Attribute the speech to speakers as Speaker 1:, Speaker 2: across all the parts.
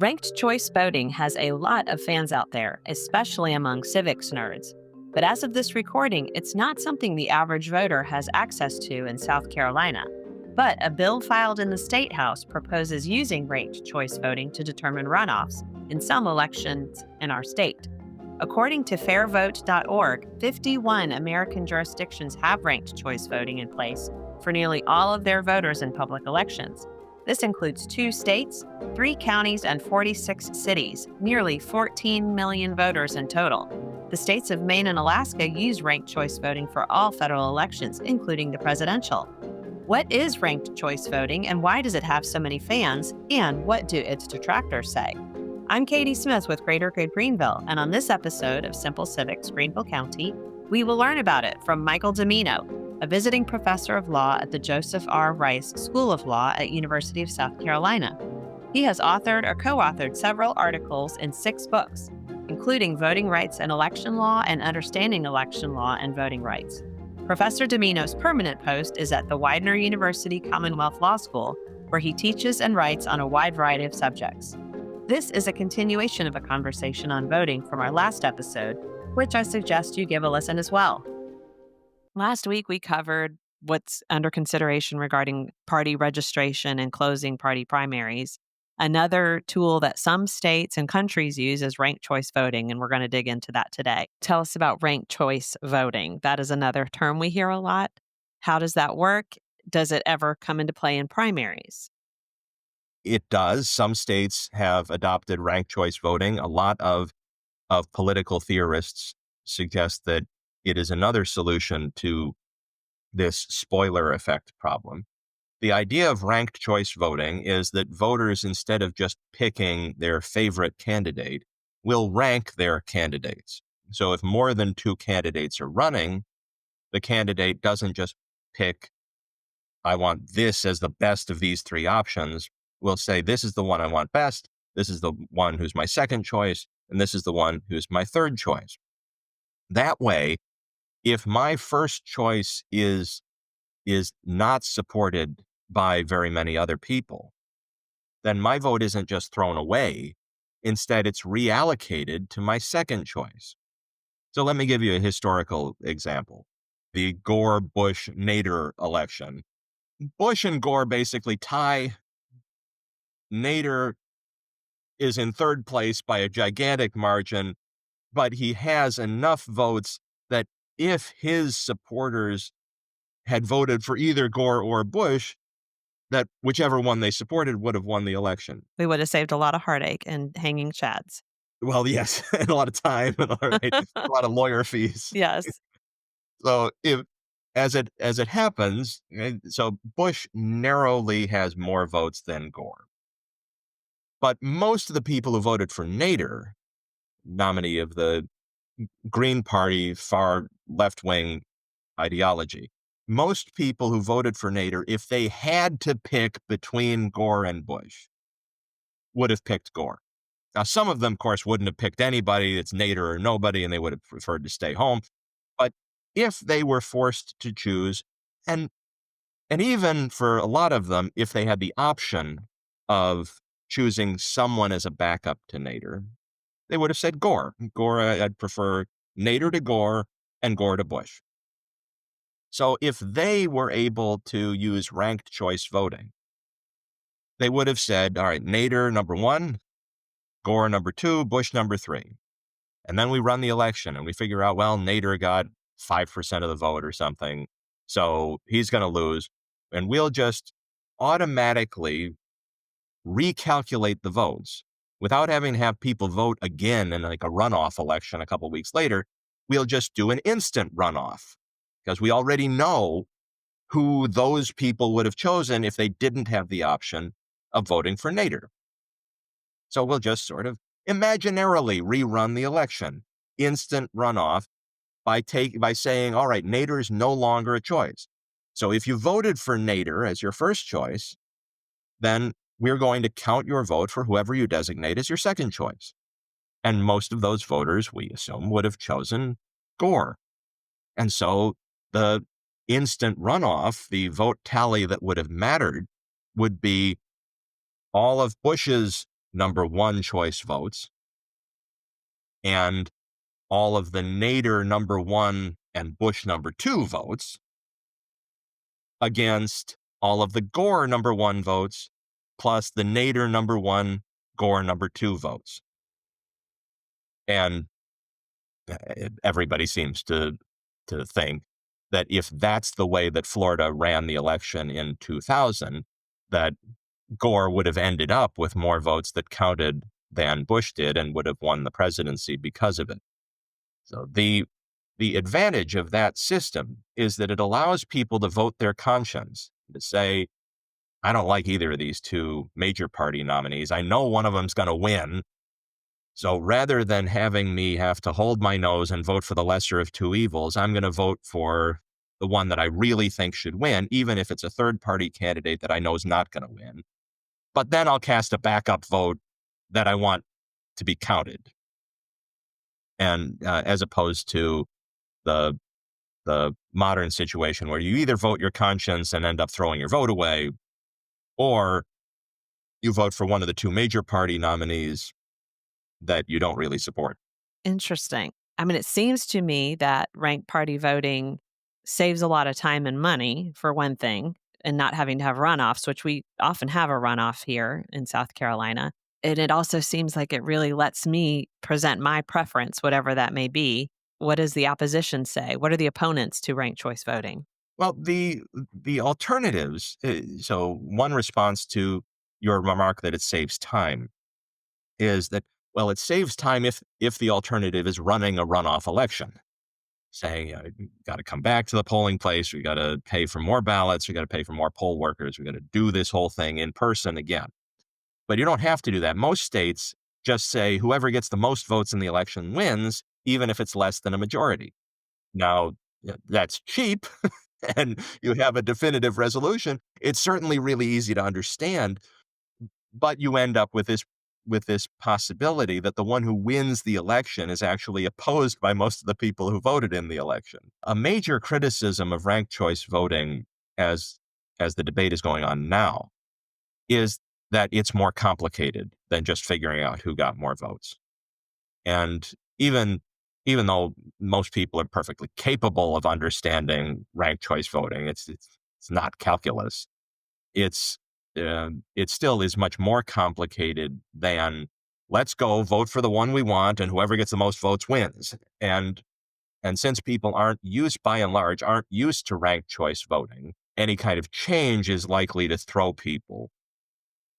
Speaker 1: Ranked choice voting has a lot of fans out there, especially among civics nerds. But as of this recording, it's not something the average voter has access to in South Carolina. But a bill filed in the State House proposes using ranked choice voting to determine runoffs in some elections in our state. According to fairvote.org, 51 American jurisdictions have ranked choice voting in place for nearly all of their voters in public elections. This includes 2 states, 3 counties, and 46 cities, nearly 14 million voters in total. The states of Maine and Alaska use ranked choice voting for all federal elections, including the presidential. What is ranked choice voting and why does it have so many fans? And what do its detractors say? I'm Katie Smith with Greater Good Greenville, and on this episode of Simple Civics Greenville County, we will learn about it from Michael Dimino, a visiting professor of law at the Joseph R. Rice School of Law at University of South Carolina. He has authored or co-authored several articles in 6 books, including Voting Rights and Election Law and Understanding Election Law and Voting Rights. Professor Dimino's permanent post is at the Widener University Commonwealth Law School, where he teaches and writes on a wide variety of subjects. This is a continuation of a conversation on voting from our last episode, which I suggest you give a listen as well. Last week, we covered what's under consideration regarding party registration and closing party primaries. Another tool that some states and countries use is ranked choice voting, and we're going to dig into that today. Tell us about ranked choice voting. That is another term we hear a lot. How does that work? Does it ever come into play in primaries?
Speaker 2: It does. Some states have adopted ranked choice voting. A lot of political theorists suggest that it is another solution to this spoiler effect problem. The idea of ranked choice voting is that voters, instead of just picking their favorite candidate, will rank their candidates. So if more than 2 candidates are running, the candidate doesn't just pick, I want this as the best of these 3 options. We'll say, this is the one I want best, this is the one who's my second choice, and this is the one who's my third choice. That way, if my first choice is not supported by very many other people, then my vote isn't just thrown away. Instead, it's reallocated to my second choice. So let me give you a historical example. The Gore-Bush-Nader election. Bush and Gore basically tie. Nader is in third place by a gigantic margin, but he has enough votes that if his supporters had voted for either Gore or Bush, that whichever one they supported would have won the election.
Speaker 1: We would have saved a lot of heartache and hanging chads.
Speaker 2: Well, yes, and a lot of time, and a lot of lawyer fees.
Speaker 1: Yes.
Speaker 2: So as it happens, so Bush narrowly has more votes than Gore. But most of the people who voted for Nader, nominee of the Green Party, far left-wing ideology, most people who voted for Nader, if they had to pick between Gore and Bush, would have picked Gore. Now, some of them, of course, wouldn't have picked anybody. It's Nader or nobody, and they would have preferred to stay home. But if they were forced to choose, and even for a lot of them, if they had the option of choosing someone as a backup to Nader, they would have said Gore. Gore, I'd prefer Nader to Gore and Gore to Bush. So if they were able to use ranked choice voting, they would have said, all right, Nader number 1, Gore number 2, Bush number 3. And then we run the election and we figure out, well, Nader got 5% of the vote or something, so he's going to lose. And we'll just automatically recalculate the votes without having to have people vote again in like a runoff election a couple weeks later. We'll just do an instant runoff because we already know who those people would have chosen if they didn't have the option of voting for Nader. So we'll just sort of imaginarily rerun the election, instant runoff, by saying, all right, Nader is no longer a choice. So if you voted for Nader as your first choice, then we're going to count your vote for whoever you designate as your second choice. And most of those voters, we assume, would have chosen Gore. And so the instant runoff, the vote tally that would have mattered, would be all of Bush's number one choice votes and all of the Nader number one and Bush number two votes against all of the Gore number one votes plus the Nader number one, Gore number two votes. And everybody seems to think that if that's the way that Florida ran the election in 2000, that Gore would have ended up with more votes that counted than Bush did and would have won the presidency because of it. So the advantage of that system is that it allows people to vote their conscience, to say, I don't like either of these two major party nominees. I know one of them's going to win. So rather than having me have to hold my nose and vote for the lesser of two evils, I'm going to vote for the one that I really think should win, even if it's a third party candidate that I know is not going to win. But then I'll cast a backup vote that I want to be counted. And as opposed to the modern situation where you either vote your conscience and end up throwing your vote away, or you vote for one of the two major party nominees that you don't really support.
Speaker 1: Interesting. I mean, it seems to me that ranked party voting saves a lot of time and money, for one thing, and not having to have runoffs, which we often have a runoff here in South Carolina. And it also seems like it really lets me present my preference, whatever that may be. What does the opposition say? What are the opponents to ranked choice voting?
Speaker 2: Well, the alternatives. So one response to your remark that it saves time is that, well, it saves time if the alternative is running a runoff election, saying you got to come back to the polling place, we got to pay for more ballots, we got to pay for more poll workers, we got to do this whole thing in person again. But you don't have to do that. Most states just say whoever gets the most votes in the election wins, even if it's less than a majority. Now, that's cheap and you have a definitive resolution. It's certainly really easy to understand, but you end up with this possibility that the one who wins the election is actually opposed by most of the people who voted in the election. A major criticism of ranked choice voting as the debate is going on now is that it's more complicated than just figuring out who got more votes. And even though most people are perfectly capable of understanding ranked choice voting, it's not calculus. It still is much more complicated than let's go vote for the one we want and whoever gets the most votes wins. And since people by and large aren't used to ranked choice voting, any kind of change is likely to throw people.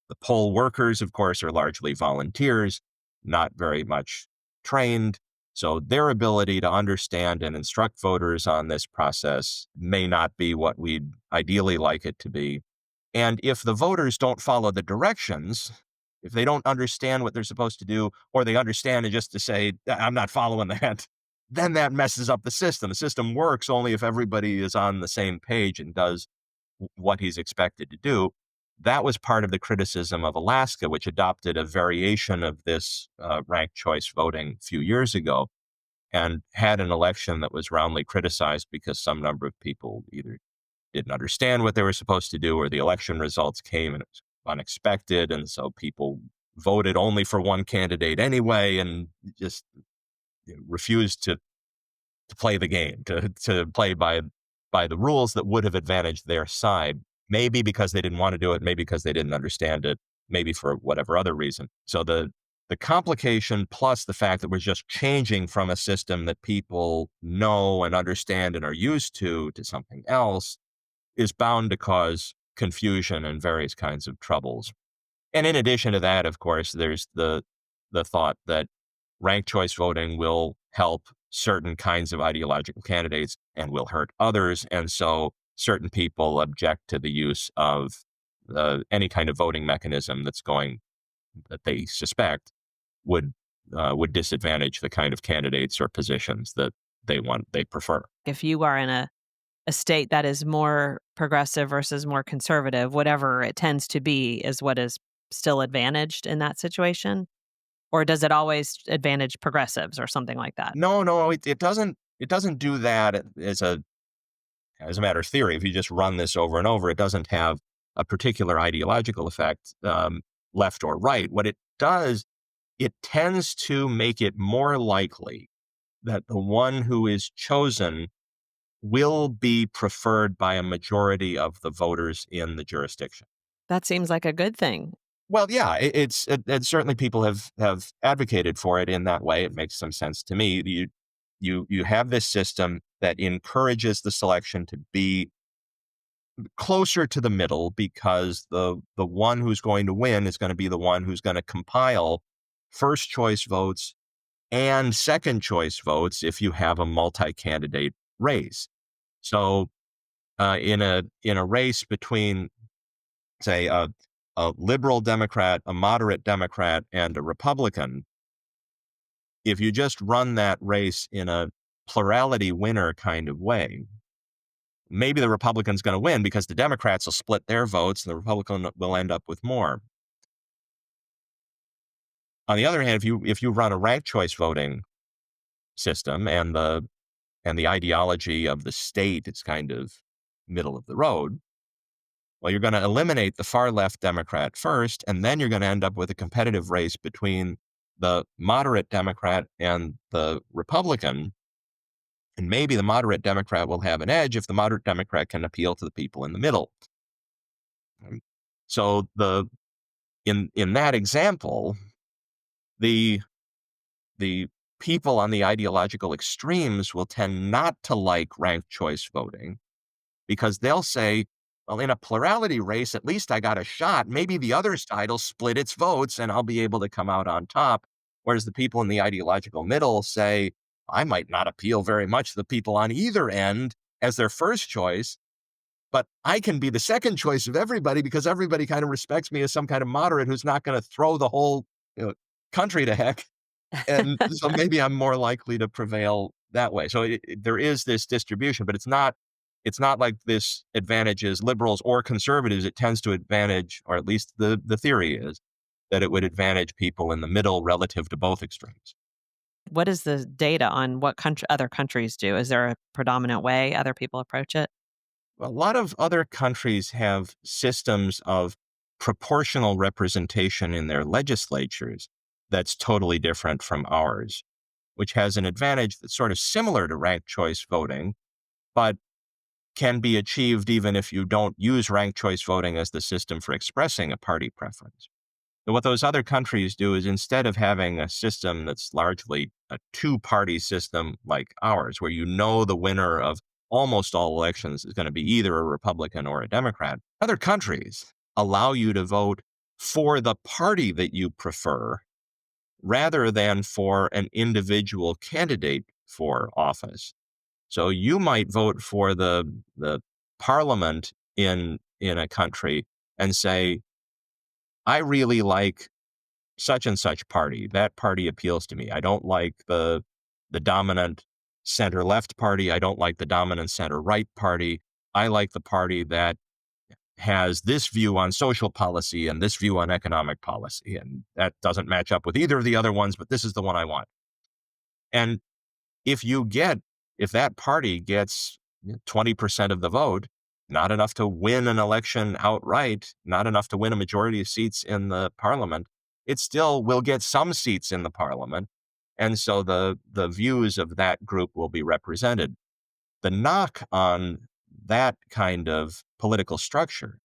Speaker 2: The poll workers, of course, are largely volunteers, not very much trained. So their ability to understand and instruct voters on this process may not be what we'd ideally like it to be. And if the voters don't follow the directions, if they don't understand what they're supposed to do, or they understand it just to say, I'm not following that, then that messes up the system. The system works only if everybody is on the same page and does what he's expected to do. That was part of the criticism of Alaska, which adopted a variation of this ranked choice voting a few years ago and had an election that was roundly criticized because some number of people either didn't understand what they were supposed to do or the election results came and it was unexpected. And so people voted only for one candidate anyway and just refused to play the game, to play by the rules that would have advantaged their side. Maybe because they didn't want to do it, maybe because they didn't understand it, maybe for whatever other reason. So the complication plus the fact that we're just changing from a system that people know and understand and are used to something else is bound to cause confusion and various kinds of troubles. And in addition to that, of course, there's the thought that ranked choice voting will help certain kinds of ideological candidates and will hurt others. And so certain people object to the use of any kind of voting mechanism that they suspect would disadvantage the kind of candidates or positions that they prefer.
Speaker 1: If you are in a state that is more progressive versus more conservative, whatever it tends to be is what is still advantaged in that situation? Or does it always advantage progressives or something like that?
Speaker 2: No, it doesn't. It doesn't do that as a matter of theory. If you just run this over and over, it doesn't have a particular ideological effect. left or right. What it does, it tends to make it more likely that the one who is chosen will be preferred by a majority of the voters in the jurisdiction.
Speaker 1: That seems like a good thing.
Speaker 2: Well, yeah, it's certainly people have advocated for it in that way. It makes some sense to me. You have this system that encourages the selection to be closer to the middle because the one who's going to win is going to be the one who's going to compile first choice votes and second choice votes if you have a multi-candidate race. So in a race between, say, a liberal Democrat, a moderate Democrat, and a Republican, if you just run that race in a plurality winner kind of way, maybe the Republican's going to win because the Democrats will split their votes and the Republican will end up with more. On the other hand, if you run a ranked choice voting system and the ideology of the state is kind of middle of the road, well, you're going to eliminate the far left Democrat first, and then you're going to end up with a competitive race between the moderate Democrat and the Republican. And maybe the moderate Democrat will have an edge if the moderate Democrat can appeal to the people in the middle. So in that example, the the people on the ideological extremes will tend not to like ranked choice voting because they'll say, well, in a plurality race, at least I got a shot. Maybe the other side will split its votes and I'll be able to come out on top. Whereas the people in the ideological middle say, I might not appeal very much to the people on either end as their first choice, but I can be the second choice of everybody because everybody kind of respects me as some kind of moderate who's not going to throw the whole country to heck. And so maybe I'm more likely to prevail that way. So there is this distribution, but it's not like this advantages liberals or conservatives. It tends to advantage, or at least the theory is, that it would advantage people in the middle relative to both extremes.
Speaker 1: What is the data on what other countries do? Is there a predominant way other people approach it?
Speaker 2: A lot of other countries have systems of proportional representation in their legislatures that's totally different from ours, which has an advantage that's sort of similar to ranked choice voting, but can be achieved even if you don't use ranked choice voting as the system for expressing a party preference. So what those other countries do is instead of having a system that's largely a two-party system like ours, where you know the winner of almost all elections is going to be either a Republican or a Democrat, other countries allow you to vote for the party that you prefer rather than for an individual candidate for office. So you might vote for the parliament in a country and say, I really like such and such party. That party appeals to me. I don't like the dominant center left party. I don't like the dominant center right party. I like the party that has this view on social policy and this view on economic policy. And that doesn't match up with either of the other ones, but this is the one I want. And if you get, if that party gets 20% of the vote, not enough to win an election outright, not enough to win a majority of seats in the parliament, it still will get some seats in the parliament. And so the views of that group will be represented. The knock on that kind of political structure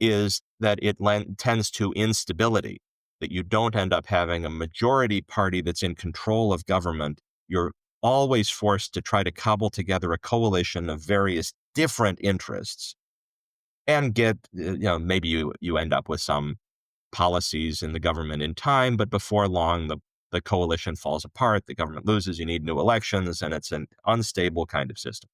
Speaker 2: is that it tends to instability, that you don't end up having a majority party that's in control of government. You're always forced to try to cobble together a coalition of various different interests and get, maybe you end up with some policies in the government in time, but before long, the coalition falls apart, the government loses, you need new elections, and it's an unstable kind of system.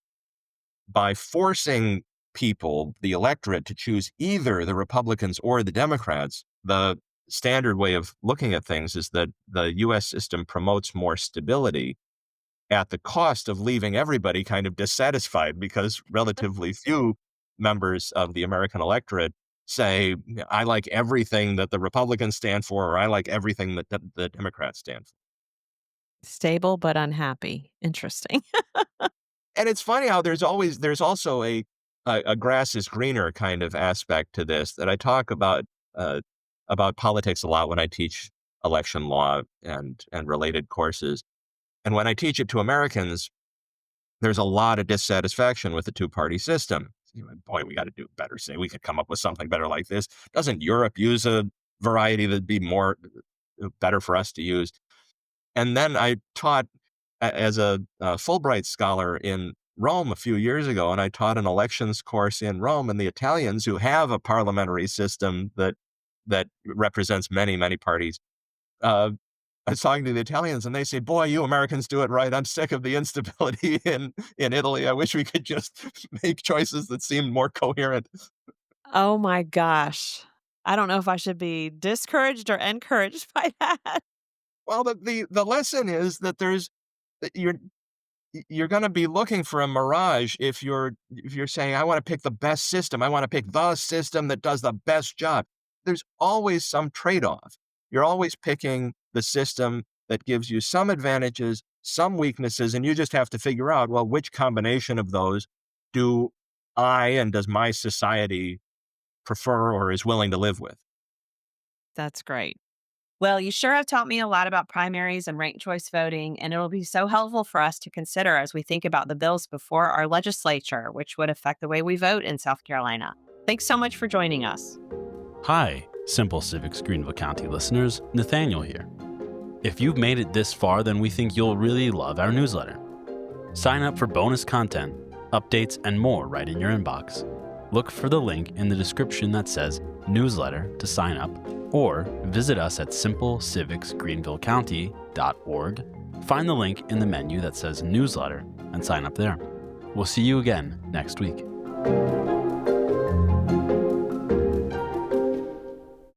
Speaker 2: By forcing people, the electorate, to choose either the Republicans or the Democrats, the standard way of looking at things is that the US system promotes more stability at the cost of leaving everybody kind of dissatisfied because relatively few members of the American electorate say, I like everything that the Republicans stand for, or I like everything that the Democrats stand for.
Speaker 1: Stable but unhappy. Interesting.
Speaker 2: And it's funny how there's also a grass is greener kind of aspect to this that I talk about. about politics a lot when I teach election law and related courses. And when I teach it to Americans, there's a lot of dissatisfaction with the two-party system. Boy, we got to do better. Say we could come up with something better like this. Doesn't Europe use a variety that'd be more better for us to use? And then I taught as a Fulbright scholar in Rome a few years ago, and I taught an elections course in Rome, and the Italians, who have a parliamentary system that represents many, many parties, I was talking to the Italians, and they say, "Boy, you Americans do it right. I'm sick of the instability in Italy. I wish we could just make choices that seemed more coherent."
Speaker 1: Oh my gosh. I don't know if I should be discouraged or encouraged by that.
Speaker 2: Well, the lesson is that that you're going to be looking for a mirage if you're saying, "I want to pick the best system. I want to pick the system that does the best job." There's always some trade-off. You're always picking the system that gives you some advantages, some weaknesses, and you just have to figure out, well, which combination of those do I and does my society prefer or is willing to live with?
Speaker 1: That's great. Well, you sure have taught me a lot about primaries and ranked choice voting, and it'll be so helpful for us to consider as we think about the bills before our legislature, which would affect the way we vote in South Carolina. Thanks so much for joining us.
Speaker 3: Hi, Simple Civics Greenville County listeners, Nathaniel here. If you've made it this far, then we think you'll really love our newsletter. Sign up for bonus content, updates, and more right in your inbox. Look for the link in the description that says newsletter to sign up, or visit us at simplecivicsgreenvillecounty.org. Find the link in the menu that says newsletter and sign up there. We'll see you again next week.